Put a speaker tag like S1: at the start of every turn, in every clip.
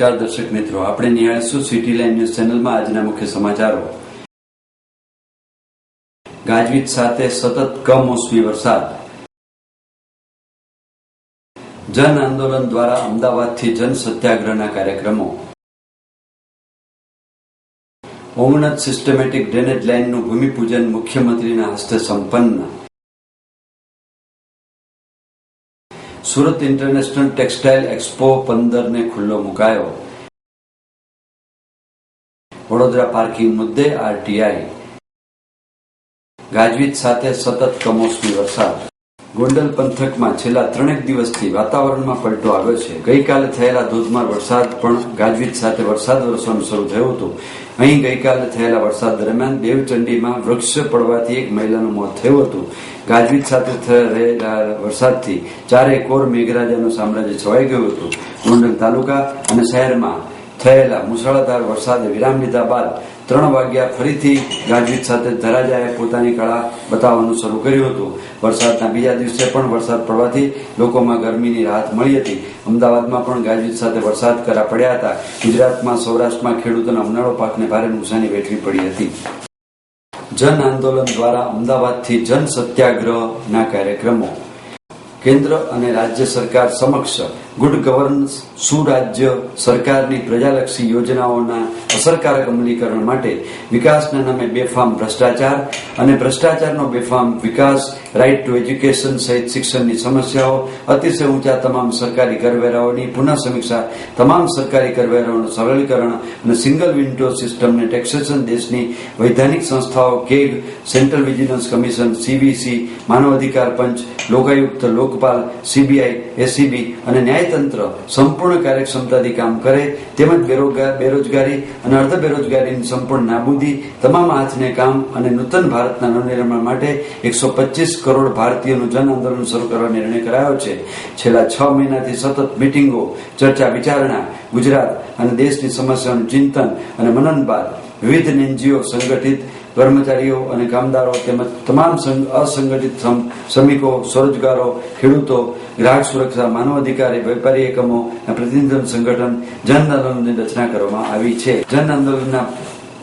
S1: નમસ્કાર દર્શક મિત્રો, આપણે નિહાળીશું સિટી લાઈવ ન્યૂઝ ચેનલમાં આજના મુખ્ય સમાચારો. ગાજવીજ સાથે સતત કમોસમી વરસાદ. જન આંદોલન દ્વારા અમદાવાદથી જન સત્યાગ્રહના કાર્યક્રમો. ઓગણજ સિસ્ટમેટિક ડ્રેનેજ લાઇનનું ભૂમિપૂજન મુખ્યમંત્રીના હસ્તે સંપન્ન. સુરત ઇન્ટરનેશનલ ટેક્સટાઇલ એક્સપો 15 ને ખુલ્લો મુકાયો. વડોદરા પાર્કિંગ મુદ્દે આરટીઆઈ. ગાજવીજ સાથે સતત કમોસમી વરસાદ. ગોંડલ પંથકમાં છેલ્લા 3 દિવસથી વાતાવરણમાં પલટો આવ્યો છે. ગઈકાલે થયેલા ધોધમાર વરસાદ પણ ગાજવીજ સાથે વરસાદ વરસવાનું શરૂ થયું હતું. અહીં ગઈકાલે થયેલા વરસાદ દરમિયાન દેવચંડીમાં વૃક્ષ પડવાથી એક મહિલાનું મોત થયું હતું. ગાજવીજ સાથે થયેલા વરસાદથી ચારે કોર મેઘરાજાનું સામ્રાજ્ય છવાઈ ગયું હતું. ગોંડલ તાલુકા અને શહેરમાં થયેલા મુશળધાર વરસાદે વિરામ લીધા બાદ 3 વાગ્યા ફરીથી ગાજવીજ સાથે ધરાજાએ પોતાની કળા બતાવવાનું શરૂ કર્યું હતું. વરસાદના બીજા દિવસે પણ વરસાદ પડવાથી લોકોમાં ગરમીની રાહત મળી હતી. અમદાવાદમાં પણ ગાજવીજ સાથે વરસાદ કરા પડ્યા હતા. ગુજરાતમાં સૌરાષ્ટ્રમાં ખેડૂતોના ઉનાળો પાકને ભારે નુકસાની વેઠવી પડી હતી. જન આંદોલન દ્વારા અમદાવાદથી જન સત્યાગ્રહના કાર્યક્રમો. કેન્દ્ર અને રાજ્ય સરકાર સમક્ષ ગુડ ગવર્નન્સ સુરાજ્ય સરકારની પ્રજાલક્ષી યોજનાઓના અસરકારક અમલીકરણ માટે વિકાસના નામે બેફામ ભ્રષ્ટાચાર અને ભ્રષ્ટાચારનો બેફામ વિકાસ, રાઇટ ટુ એજ્યુકેશન સહિત શિક્ષણની સમસ્યાઓ, અતિશય ઊંચા તમામ સરકારી કરવેરાઓની પુનઃ સમીક્ષા, તમામ સરકારી કરવેરાઓનું સરળીકરણ અને સિંગલ વિન્ડો સિસ્ટમને ટેક્સેશન, દેશની વૈધાનિક સંસ્થાઓ CAG, central vigilance commission, CVC, માનવ અધિકાર પંચ, લોકાયુક્ત, લોકપાલ, સીબીઆઈ, એસીબી અને ન્યાયતંત્ર સંપૂર્ણ કાર્યક્ષમતાથી કામ કરે તેમજ બેરોજગારી અને અર્ધ બેરોજગારીની સંપૂર્ણ નાબૂદી, તમામ હાથને કામ અને નૂતન ભારતના નવનિર્માણ માટે 125 કરોડ ભારતીયોનું જન આંદોલન શરૂ કરવા નિર્ણય કરાયો છે. છેલ્લા 6 મહિનાથી સતત મિટિંગો, ચર્ચા વિચારણા, ગુજરાત અને દેશની સમસ્યાઓનું ચિંતન અને મનન બાદ વિવિધ એનજીઓ, સંગઠિત કર્મચારીઓ અને કામદારો તેમજ તમામ અસંગઠિત શ્રમિકો, સ્વરોજગારો, ખેડૂતો, ગ્રાહક સુરક્ષા, માનવ અધિકારી, વેપારી એકમો પ્રતિનિધિ સંગઠન જન આંદોલનની રચના કરવામાં આવી છે. જન આંદોલનના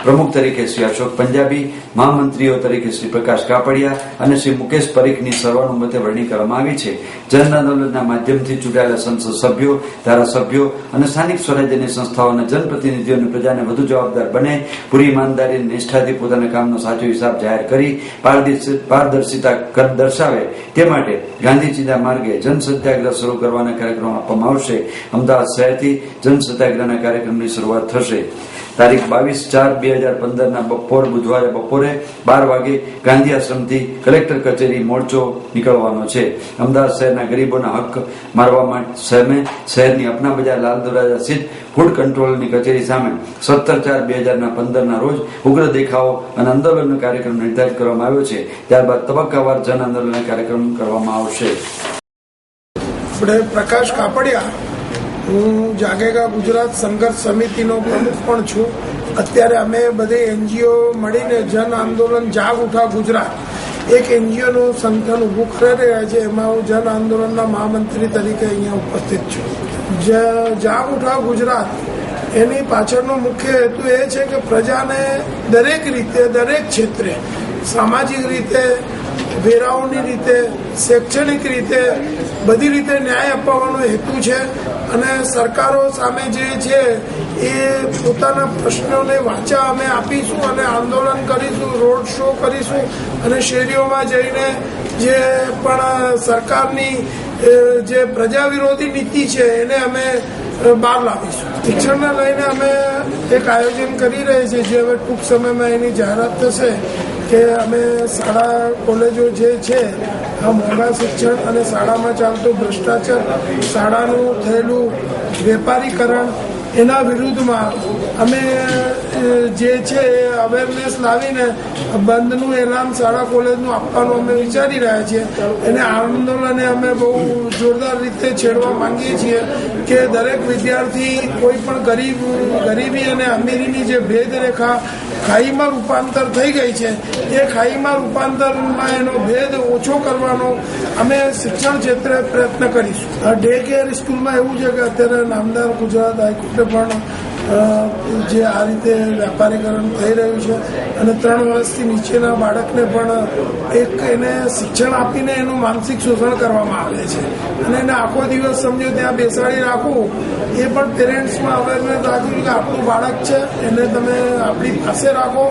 S1: પ્રમુખ તરીકે શ્રી અશોક પંજાબી, મહામંત્રીઓ તરીકે શ્રી પ્રકાશ કાપડિયા અને શ્રી મુકેશ પરીખની સર્વાનુમતે વરણી કરવામાં આવી છે. જન આંદોલનના માધ્યમથી ચૂંટાયેલા સંસદ સભ્યો, ધારાસભ્યો અને સ્થાનિક સ્વરાજ્યની સંસ્થાઓના જનપ્રતિનિધિઓ અને પ્રજાને વધુ જવાબદાર બને, પૂરી ઈમાનદારી અને નિષ્ઠાથી પોતાના કામનો સાચો હિસાબ જાહેર કરી પારદર્શિતા દર્શાવે તે માટે ગાંધીજીના માર્ગે જન સત્યાગ્રહ શરૂ કરવાના કાર્યક્રમ આપવામાં આવશે. અમદાવાદ શહેરથી જન સત્યાગ્રહના કાર્યક્રમની શરૂઆત થશે. તારીખ 22/4/2015 બુધવારે બપોરે 12 વાગે ગાંધી આશ્રમથી કલેક્ટર કચેરી મોરચો નીકળવાનો છે. અમદાવાદ શહેરના ગરીબોના હક મારવા માટે શહેરની અપના બજાર, લાલ દરવાજા સ્થિત ફૂડ કંટ્રોલની કચેરી સામે 17/4/2015 રોજ ઉગ્ર દેખાવો અને આંદોલનનો કાર્યક્રમ નિર્ધારિત કરવામાં આવ્યો છે. ત્યારબાદ તબક્કાવાર જન આંદોલનના કાર્યક્રમ કરવામાં આવશે.
S2: આપણે પ્રકાશ કાપડિયા, હું જાગેગા ગુજરાત સંઘર્ષ સમિતિનો પ્રમુખ પણ છું. અત્યારે અમે બધી એનજીઓ મળીને જન આંદોલન જાગ ઉઠા ગુજરાત એક એનજીઓનું સંગઠન ઊભું કરી રહ્યા છે. એમાં હું જન આંદોલનના મહામંત્રી તરીકે અહીંયા ઉપસ્થિત છું. જાગ ઉઠા ગુજરાત એની પાછળનો મુખ્ય હેતુ એ છે કે પ્રજાને દરેક રીતે, દરેક ક્ષેત્રે, સામાજિક રીતે, વેરાઓની રીતે, શૈક્ષણિક રીતે, બધી રીતે ન્યાય અપાવવાનો હેતુ છે. અને સરકારો સામે જે છે એ પોતાના પ્રશ્નોને વાચા અમે આપીશું અને આંદોલન કરીશું, રોડ શો કરીશું અને શેરીઓમાં જઈને જે પણ સરકારની જે પ્રજા વિરોધી નીતિ છે એને અમે બહાર લાવીશું. શિક્ષણને લઈને અમે એક આયોજન કરી રહ્યા છીએ, જે હવે ટૂંક સમયમાં એની જાહેરાત થશે કે અમે શાળા કોલેજો જે છે આ મોંઘા શિક્ષણ અને શાળામાં ચાલતો ભ્રષ્ટાચાર, શાળાનું થયેલું વેપારીકરણ એના વિરુદ્ધમાં અમે જે છે એ અવેરનેસ લાવીને બંધનું એલાન શાળા કોલેજનું આપવાનું અમે વિચારી રહ્યા છીએ. એને આંદોલને અમે બહુ જોરદાર રીતે છેડવા માંગીએ છીએ કે દરેક વિદ્યાર્થી કોઈ પણ ગરીબી અને અમીરીની જે ભેદરેખા ખાઈમાં રૂપાંતર થઈ ગઈ છે એ ખાઈમાં રૂપાંતરમાં એનો ભેદ ઓછો કરવાનો અમે શિક્ષણ ક્ષેત્રે પ્રયત્ન કરીશું. ડે કેર સ્કૂલમાં એવું છે કે અત્યારે નામદાર ગુજરાત હાઈકોર્ટે પણ જે આ રીતે વેપારીકરણ થઈ રહ્યું છે અને 3 વર્ષથી નીચેના બાળકને પણ એને શિક્ષણ આપીને એનું માનસિક શોષણ કરવામાં આવે છે અને એને આખો દિવસ સમજો ત્યાં બેસાડી રાખવું એ પણ પેરેન્ટ્સમાં અવેરનેસ રાખ્યું કે આપણું બાળક છે એને તમે આપણી પાસે રાખો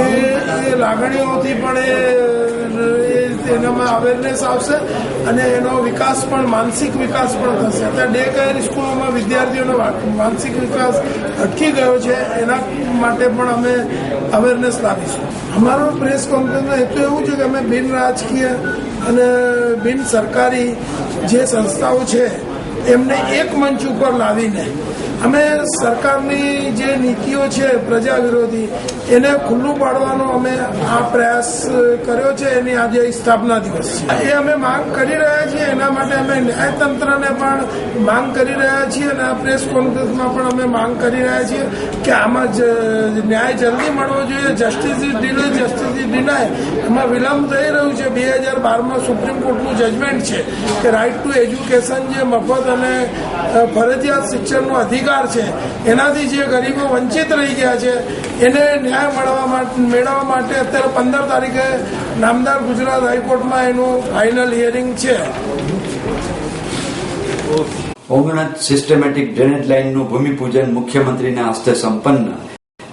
S2: એ લાગણીઓથી પણ એનામાં અવેરનેસ આવશે અને એનો વિકાસ પણ માનસિક વિકાસ પણ થશે. અત્યારે ડે કેર સ્કૂલોમાં વિદ્યાર્થીઓનો માનસિક વિકાસ અટકી ગયો છે એના માટે પણ અમે અવેરનેસ લાવીશું. અમારો પ્રેસ કોન્ફરન્સનો હેતુ એવું છે કે અમે બિન રાજકીય અને બિન સરકારી જે સંસ્થાઓ છે એમને એક મંચ ઉપર લાવીને અમે સરકારની જે નીતિઓ છે પ્રજા વિરોધી એને ખુલ્લું પાડવાનો અમે આ પ્રયાસ કર્યો છે. એની આજે સ્થાપના દિવસ છે. એ અમે માંગ કરી રહ્યા છીએ. એના માટે અમે ન્યાયતંત્રને પણ માંગ કરી રહ્યા છીએ અને આ પ્રેસ કોન્ફરન્સમાં પણ અમે માંગ કરી રહ્યા છીએ કે આમાં ન્યાય જલ્દી મળવો જોઈએ. Justice is delay justice is deny. એમાં વિલંબ થઈ રહ્યું છે. 2012માં સુપ્રીમ કોર્ટનું જજમેન્ટ છે કે રાઇટ ટુ એજ્યુકેશન જે મફત અને ફરજિયાત શિક્ષણનો અધિકાર છે એનાથી જે ગરીબો વંચિત રહી ગયા છે એને ન્યાય મેળવવા માટે અત્યારે 15 તારીખે નામદાર ગુજરાત હાઈકોર્ટમાં એનું ફાઇનલ હિયરિંગ છે.
S1: ઓગણજ સિસ્ટમેટિક ડ્રેનેજ લાઇનનું ભૂમિપૂજન મુખ્યમંત્રીના હસ્તે સંપન્ન.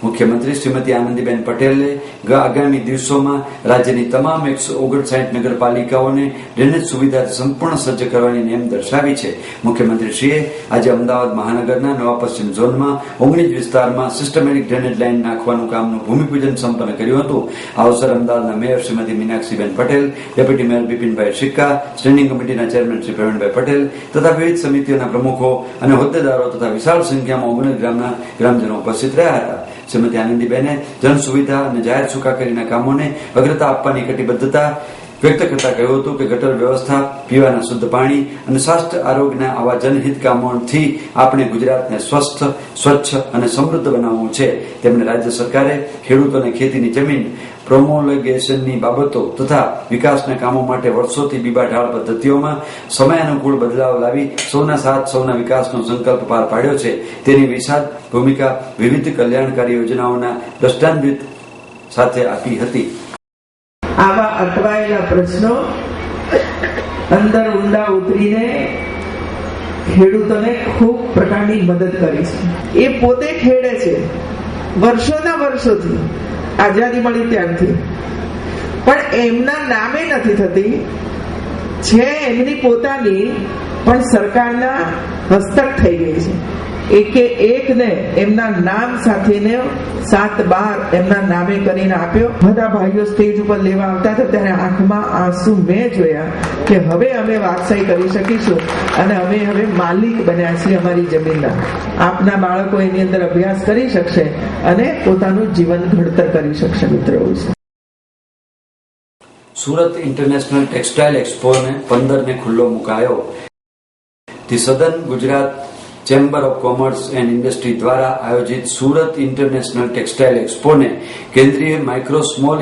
S1: મુખ્યમંત્રી શ્રીમતી આનંદીબેન પટેલે આગામી દિવસોમાં રાજ્યની તમામ 159 નગરપાલિકાઓને ડ્રેનેજ સુવિધાથી સંપૂર્ણ સજ્જ કરવાની નેમ દર્શાવી છે. મુખ્યમંત્રીશ્રીએ આજે અમદાવાદ મહાનગરના નવા પશ્ચિમ ઝોનમાં 19 વિસ્તારમાં સિસ્ટમેટિક ડ્રેનેજ લાઇન નાખવાનું કામનું ભૂમિપૂજન સંપન્ન કર્યું હતું. આ અવસરે અમદાવાદના mayor Shrimati Meenakshiben Patel, deputy mayor Bipinbhai Sikka, standing કમિટીના ચેરમેન શ્રી પ્રવીણભાઈ પટેલ તથા વિવિધ સમિતિઓના પ્રમુખો અને હોદ્દેદારો તથા વિશાળ સંખ્યામાં 19 ગામના ગ્રામજનો ઉપસ્થિત રહ્યા હતા. શ્રીમતી આનંદીબેને જન સુવિધા અને જાહેર સુખાકારીના કામોને અગ્રતા આપવાની કટિબદ્ધતા વ્યક્ત કરતા કહ્યું હતું કે ગટર વ્યવસ્થા, પીવાના શુદ્ધ પાણી અને સ્વાસ્થ્ય આરોગ્યના આવા જનહિત કામોથી આપણે ગુજરાતને સ્વસ્થ, સ્વચ્છ અને સમૃદ્ધ બનાવવું છે. તેમણે રાજ્ય સરકારે ખેડૂતોને ખેતીની જમીન પ્રોમોલગેશનની બાબતો તથા વિકાસના કામો માટે વર્ષોથી બીબાઢાળ પદ્ધતિઓમાં સમયાનુકૂળ બદલાવ લાવી સૌના સાથ સૌના વિકાસનો સંકલ્પ પાર પાડ્યો છે. તેની વિશાળ ભૂમિકા વિવિધ કલ્યાણકારી યોજનાઓના દ્રષ્ટાંતિત સાથે આપી હતી.
S3: આવા અટવાયેલા પ્રશ્નો અંદર ઊંડા ઉતરીને ખેડૂતોને ખૂબ પ્રકારની મદદ કરી છે. એ પોતે ખેડે છે વર્ષોના વર્ષોથી, આઝાદી મળી ત્યારથી, પણ એમના નામે નથી થતી. છે એમની પોતાની, પણ સરકારના હસ્તક થઈ ગઈ છે. એકે એકને એમના નામ સાથેને 7-12 એમના નામે કરીને આપ્યો. બધા ભાઈઓ સ્ટેજ ઉપર લેવા આવતા હતા ત્યારે આંખમાં આંસુ મેં જોયા કે હવે અમે વારસાઈ કરી શકીશું અને અમે હવે માલિક બન્યા છીએ અમારી જમીનના. આપના બાળકો એની અંદર અભ્યાસ કરી શકશે અને પોતાનું જીવન ઘડતર કરી શકશે. મિત્રો,
S1: સુરત ઇન્ટરનેશનલ ટેક્સટાઇલ એક્સપોને 15 ખુલ્લો મુકાયો. The southern Gujarat chamber of commerce and industry દ્વારા આયોજિત સુરત ઇન્ટરનેશનલ ટેક્સટાઇલ એક્સપોને કેન્દ્રીય micro small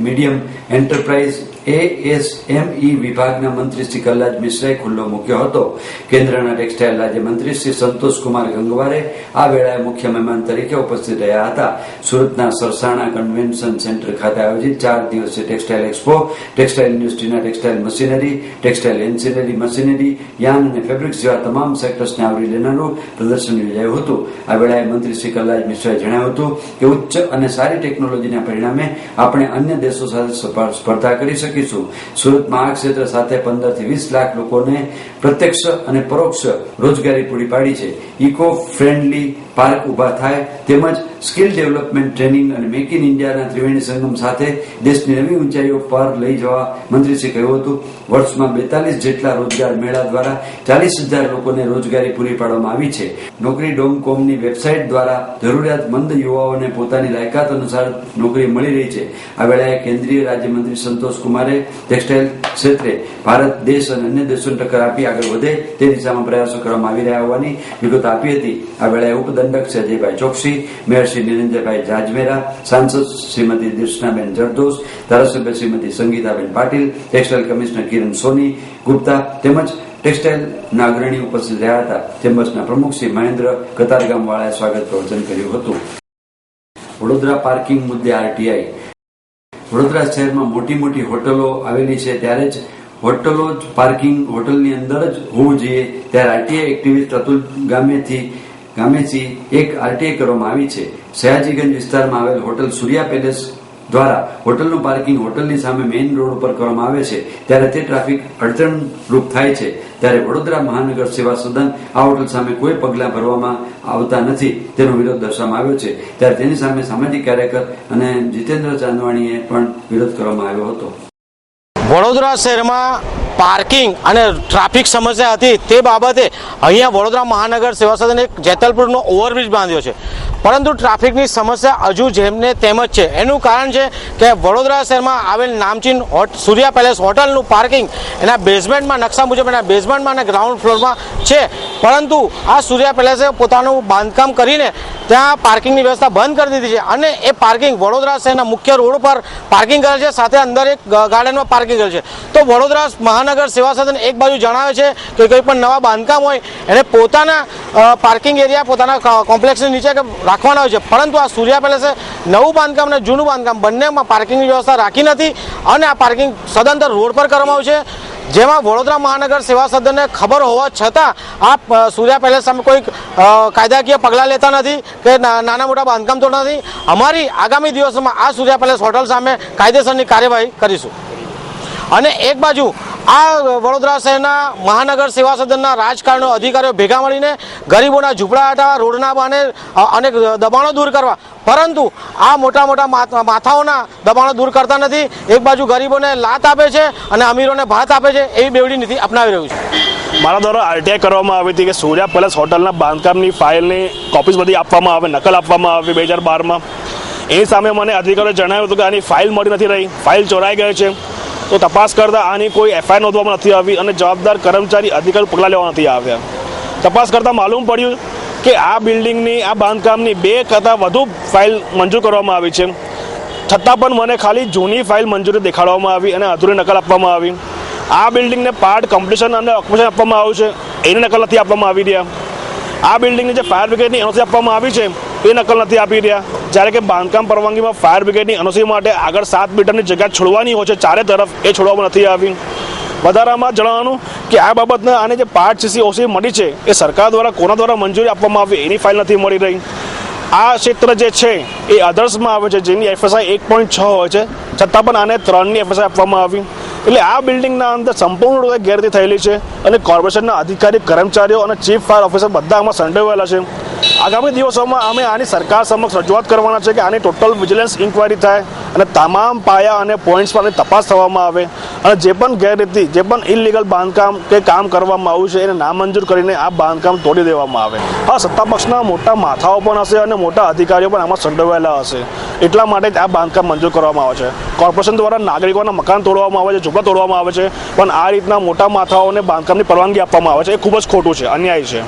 S1: medium enterprise ASME વિભાગના મંત્રી શ્રી કલ્લાજ મિશ્રાએ ખુલ્લો મૂક્યો હતો. કેન્દ્રના ટેક્સટાઇલ રાજ્યમંત્રી શ્રી સંતોષકુમાર ગંગવારે આ વેળાએ મુખ્ય મહેમાન તરીકે ઉપસ્થિત રહ્યા હતા. સુરતના સરસાણા કન્વેન્શન સેન્ટર ખાતે આયોજિત 4 દિવસીય ટેક્સટાઇલ એક્સપો ટેક્સટાઇલ ઇન્ડસ્ટ્રીના textile machinery, textile ancillary machinery, yarn અને ફેબ્રિક્સ જેવા તમામ સેક્ટર્સને આવરી લેનારું પ્રદર્શન યોજાયું હતું. આ વેળાએ મંત્રી શ્રી કલ્લાજ મિશ્રાએ જણાવ્યું હતું કે ઉચ્ચ અને સારી ટેકનોલોજીના પરિણામે આપણે અન્ય દેશો સાથે સ્પર્ધા કરી શકીશું. સુરતમાં આ ક્ષેત્ર સાથે 15 થી 20 લાખ લોકોને પ્રત્યક્ષ અને પરોક્ષ રોજગારી પૂરી પાડી છે. ઇકો ફ્રેન્ડલી પાર્ક ઉભા થાય તેમજ સ્કિલ ડેવલપમેન્ટ ટ્રેનિંગ અને મેક ઇન ઇન્ડિયાના ત્રિવેણી સંગમ સાથે દેશની નવી ઊંચાઈઓ પર લઈ જવા મંત્રીશ્રી કહ્યું હતું. વર્ષમાં 42 જેટલા રોજગાર મેળા દ્વારા 40,000 લોકોને રોજગારી પૂરી પાડવામાં આવી છે. નોકરી.com.ની વેબસાઇટ દ્વારા જરૂરિયાતમંદ યુવાઓને પોતાની લાયકાત અનુસાર નોકરી મળી રહી છે. આ વેળાએ કેન્દ્રીય રાજ્યમંત્રી સંતોષ કુમારે ટેક્સટાઇલ ક્ષેત્રે ભારત દેશ અને અન્ય દેશોને ટક્કર આપી આગળ વધે તે દિશામાં પ્રયાસો કરવામાં આવી રહ્યા હોવાની વિગત આપી હતી. આ વેળાએ ઉપદંડક છે અજયભાઈ ચોકસી, મેયર શ્રી નિરંજયભાઈ જાજમેરા, સાંસદ શ્રીમતી દર્શનાબેન જરદોસ, ધારાસભ્ય શ્રીમતી સંગીતાબેન પાટીલ, ટેક્સટાઇલ કમિશનર કિરણ સોની ગુપ્તા તેમજ ટેક્સટાઇલના અગ્રણી ઉપસ્થિત રહ્યા હતા. ચેમ્બર્સના પ્રમુખ શ્રી મહેન્દ્ર કતારગામવાળાએ સ્વાગત પ્રવચન કર્યું હતું. વડોદરા પાર્કિંગ મુદ્દે આરટીઆઈ. વડોદરા શહેરમાં મોટી મોટી હોટલો આવેલી છે ત્યારે જ હોટલો જ પાર્કિંગ હોટલની અંદર જ હોવું જોઈએ. ત્યારે આરટીઆઈ એક્ટિવિસ્ટ અતુલ ગામેથી એક આરટીઆઈ કરવામાં આવી છે. સયાજીગંજ વિસ્તારમાં આવેલ હોટલ સૂર્યા પેલેસ દ્વારા હોટલનું પાર્કિંગ હોટલની સામે મેઇન રોડ ઉપર કરવામાં આવે છે ત્યારે તે ટ્રાફિક અડચણરૂપ થાય છે. ત્યારે વડોદરા મહાનગર સેવા સદન આ હોટલ સામે કોઈ પગલાં ભરવામાં આવતા નથી તેનો વિરોધ દર્શાવવામાં આવ્યો છે. ત્યારે તેની સામે સામાજિક કાર્યકર અને જીતેન્દ્ર ચાંદવાણીએ પણ વિરોધ કરવામાં આવ્યો હતો.
S4: વડોદરા શહેરમાં પાર્કિંગ અને ટ્રાફિક સમસ્યા હતી તે બાબતે અહીંયા વડોદરા મહાનગર સેવા સદને એક જેતલપુરનો ઓવરબ્રિજ બાંધ્યો છે, પરંતુ ટ્રાફિકની સમસ્યા હજુ જેમને તેમ જ છે. એનું કારણ છે કે વડોદરા શહેરમાં આવેલ નામચીન સૂર્યા પેલેસ હોટલનું પાર્કિંગ એના બેઝમેન્ટમાં નકશા મુજબ એના બેઝમેન્ટમાં અને ગ્રાઉન્ડ ફ્લોરમાં છે, પરંતુ આ સૂર્યા પેલેસે પોતાનું બાંધકામ કરીને ત્યાં પાર્કિંગની વ્યવસ્થા બંધ કરી દીધી છે અને એ પાર્કિંગ વડોદરા શહેરના મુખ્ય રોડ પર પાર્કિંગ કરે છે, સાથે અંદર એક ગાર્ડનમાં પાર્કિંગ કરે છે. તો વડોદરા મહાનગર સેવા સદન એક બાજુ જણાવે છે કે કોઈ પણ નવા બાંધકામ હોય એને પોતાના પાર્કિંગ એરિયા પોતાના કોમ્પ્લેક્સની નીચે રાખવાના હોય છે, પરંતુ આ સૂર્યા પેલેસે નવું બાંધકામ અને જૂનું બાંધકામ બંનેમાં પાર્કિંગની વ્યવસ્થા રાખી નથી અને આ પાર્કિંગ સદંતર રોડ પર કરવામાં આવ્યું છે, જેમાં વડોદરા મહાનગર સેવા સદનને ખબર હોવા છતાં આ સૂર્યા પેલેસ સામે કોઈ કાયદાકીય પગલાં લેતા નથી કે નાના મોટા બાંધકામ તો નથી. અમારી આગામી દિવસોમાં આ સૂર્યા પેલેસ હોટલ સામે કાયદેસરની કાર્યવાહી કરીશું. અને એક બાજુ આ વડોદરા શહેરના મહાનગર સેવા સદનના રાજકારણીઓ અધિકારીઓ ભેગા મળીને ગરીબોના ઝૂંપડા હટાવવા, રોડના બહાને અનેક દબાણો દૂર કરવા, પરંતુ આ મોટા મોટા માથાઓના દબાણો દૂર કરતા નથી. એક બાજુ ગરીબોને લાત આપે છે અને અમીરોને ભાત આપે છે, એવી બેવડી નીતિ અપનાવી રહ્યું છે.
S5: મારા દ્વારા આરટીઆઈ કરવામાં આવી હતી કે સૂર્યા પેલેસ હોટલના બાંધકામની ફાઇલની કોપીઝ બધી આપવામાં આવે, નકલ આપવામાં આવી 2012માં. એની સામે મને અધિકારીઓએ જણાવ્યું હતું કે આની ફાઇલ મળી નથી રહી, ફાઇલ ચોરાઈ ગઈ છે. તો તપાસ કરતાં આની કોઈ એફઆઈઆર નોંધવામાં નથી આવી અને જવાબદાર કર્મચારી અધિકારી પગલાં લેવા નથી આવ્યા. તપાસ કરતાં માલુમ પડ્યું કે આ બિલ્ડિંગની આ બાંધકામની 2 કરતાં વધુ ફાઇલ મંજૂર કરવામાં આવી છે, છતાં પણ મને ખાલી જૂની ફાઇલ મંજૂરી દેખાડવામાં આવી અને અધૂરી નકલ આપવામાં આવી. આ બિલ્ડિંગને પાર્ટ કમ્પ્લીશન અને ઓક્યુપેશન આપવામાં આવ્યું છે, એની નકલ નથી આપવામાં આવી રહ્યા. આ બિલ્ડિંગની જે ફાયર બ્રિગેડની એનઓસી આપવામાં આવી છે એ નકલ નથી આપી રહ્યા, જ્યારે કે બાંધકામ પરવાનગીમાં ફાયર બ્રિગેડની એનઓસી માટે આગળ 7 મીટરની જગ્યા છોડવાની હોય છે ચારે તરફ, એ છોડવામાં નથી આવી. વધારામાં જણાવવાનું કે આ બાબતના આને જે પાર્ટ ઓસી મળી છે એ સરકાર દ્વારા કોના દ્વારા મંજૂરી આપવામાં આવી એની ફાઇલ નથી મળી રહી. આ ક્ષેત્ર જે છે એ અધર્સમાં આવે છે, જેની એફએસઆઈ 1.6 હોય છે, છતાં પણ આને 3ની એફએસઆઈ આપવામાં આવી. એટલે આ બિલ્ડિંગના અંદર સંપૂર્ણ રીતે ગેરરીતિ થયેલી છે અને કોર્પોરેશનના અધિકારી, કર્મચારીઓ અને ચીફ ફાયર ઓફિસર બધા આમાં સંડોવાયેલા છે. આગામી દિવસોમાં અમે આની સરકાર સમક્ષ રજૂઆત કરવાના છે કે આની ટોટલ વિજિલન્સ ઇન્કવાયરી થાય અને તમામ પાયા અને પોઈન્ટ્સ પર તપાસ થવામાં આવે અને જે પણ ગેરરીતિ, જે પણ ઇલીગલ બાંધકામ કે કામ કરવામાં આવ્યું છે એને નામંજૂર કરીને આ બાંધકામ તોડી દેવામાં આવે. હા, સત્તાપક્ષના મોટા માથાઓ પણ હશે અને મોટા અધિકારીઓ પણ આમાં સંડોવાયેલા હશે, એટલા માટે જ આ બાંધકામ મંજૂર કરવામાં આવે છે. કોર્પોરેશન દ્વારા નાગરિકોના મકાન તોડવામાં આવે છે, ઝૂંપડા તોડવામાં આવે છે, પણ આ રીતના મોટા માથાઓને બાંધકામની પરવાનગી આપવામાં આવે છે, એ ખૂબ જ ખોટું છે, અન્યાય છે.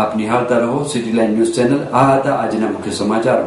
S1: આપ નિહાળતા રહો સિટી લાઇન ન્યૂઝ ચેનલ. આ હતા આજના મુખ્ય સમાચારો.